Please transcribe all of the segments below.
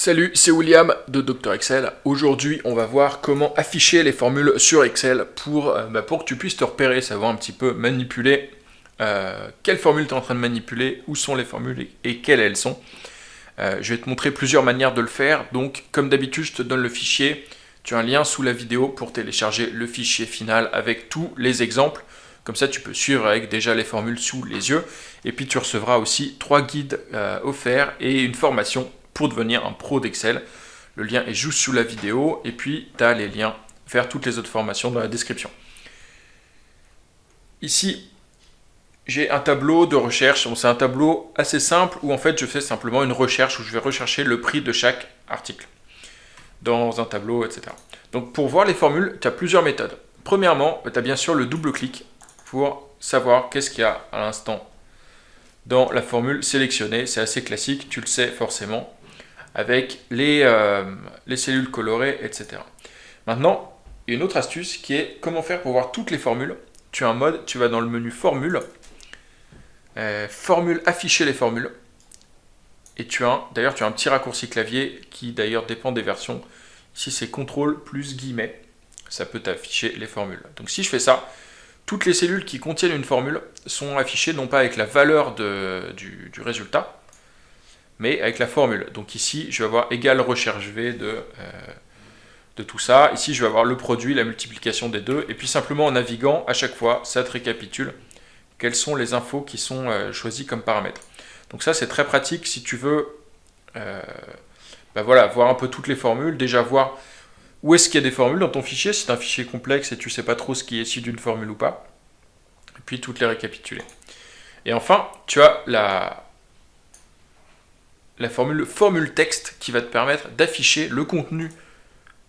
Salut, c'est William de Dr Excel. Aujourd'hui, on va voir comment afficher les formules sur Excel pour que tu puisses te repérer, savoir un petit peu manipuler quelles formules tu es en train de manipuler, où sont les formules et quelles elles sont. Je vais te montrer plusieurs manières de le faire. Donc, comme d'habitude, je te donne le fichier. Tu as un lien sous la vidéo pour télécharger le fichier final avec tous les exemples. Comme ça, tu peux suivre avec déjà les formules sous les yeux. Et puis, tu recevras aussi 3 guides offerts et une formation pour devenir un pro d'Excel. Le lien est juste sous la vidéo. Et puis, tu as les liens vers toutes les autres formations dans la description. Ici, j'ai un tableau de recherche. Bon, c'est un tableau assez simple où en fait, je fais simplement une recherche où je vais rechercher le prix de chaque article dans un tableau, etc. Donc, pour voir les formules, tu as plusieurs méthodes. Premièrement, tu as bien sûr le double-clic pour savoir qu'est-ce qu'il y a à l'instant dans la formule sélectionnée. C'est assez classique, tu le sais forcément, avec les cellules colorées, etc. Maintenant, il y a une autre astuce qui est comment faire pour voir toutes les formules. Tu as un mode, tu vas dans le menu Formule, Formule, afficher les formules. Et d'ailleurs, tu as un petit raccourci clavier qui d'ailleurs dépend des versions. Ici, c'est CTRL plus guillemets. Ça peut t'afficher les formules. Donc si je fais ça, toutes les cellules qui contiennent une formule sont affichées non pas avec la valeur du résultat, mais avec la formule. Donc ici, je vais avoir égal recherche V de tout ça. Ici, je vais avoir le produit, la multiplication des deux. Et puis simplement en naviguant, à chaque fois, ça te récapitule quelles sont les infos qui sont choisies comme paramètres. Donc ça, c'est très pratique si tu veux voir un peu toutes les formules. Déjà voir où est-ce qu'il y a des formules dans ton fichier, si c'est un fichier complexe et tu ne sais pas trop ce qui est issu d'une formule ou pas. Et puis toutes les récapituler. Et enfin, tu as la formule texte qui va te permettre d'afficher le contenu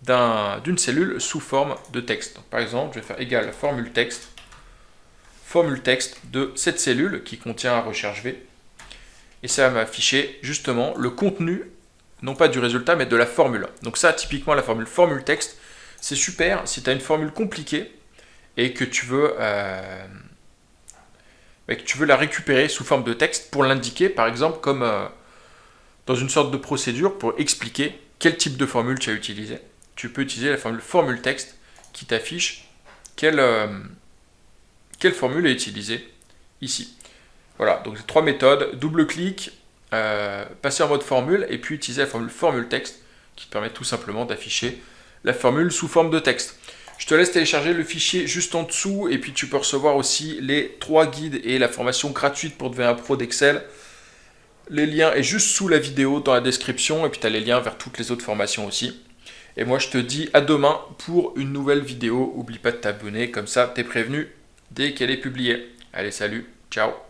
d'une cellule sous forme de texte. Donc, par exemple, je vais faire égal formule texte de cette cellule qui contient un recherche V. Et ça va m'afficher justement le contenu, non pas du résultat, mais de la formule. Donc ça, typiquement, la formule texte, c'est super si tu as une formule compliquée et que tu veux la récupérer sous forme de texte pour l'indiquer, par exemple, comme dans une sorte de procédure pour expliquer quel type de formule tu as utilisé. Tu peux utiliser la formule texte qui t'affiche quelle formule est utilisée ici. Voilà, donc c'est 3 méthodes, double-clic, passer en mode formule et puis utiliser la formule texte qui te permet tout simplement d'afficher la formule sous forme de texte. Je te laisse télécharger le fichier juste en dessous et puis tu peux recevoir aussi les 3 guides et la formation gratuite pour devenir un pro d'Excel. Les liens est juste sous la vidéo dans la description et puis tu as les liens vers toutes les autres formations aussi. Et moi je te dis à demain pour une nouvelle vidéo. N'oublie pas de t'abonner, comme ça tu es prévenu dès qu'elle est publiée. Allez, salut, ciao.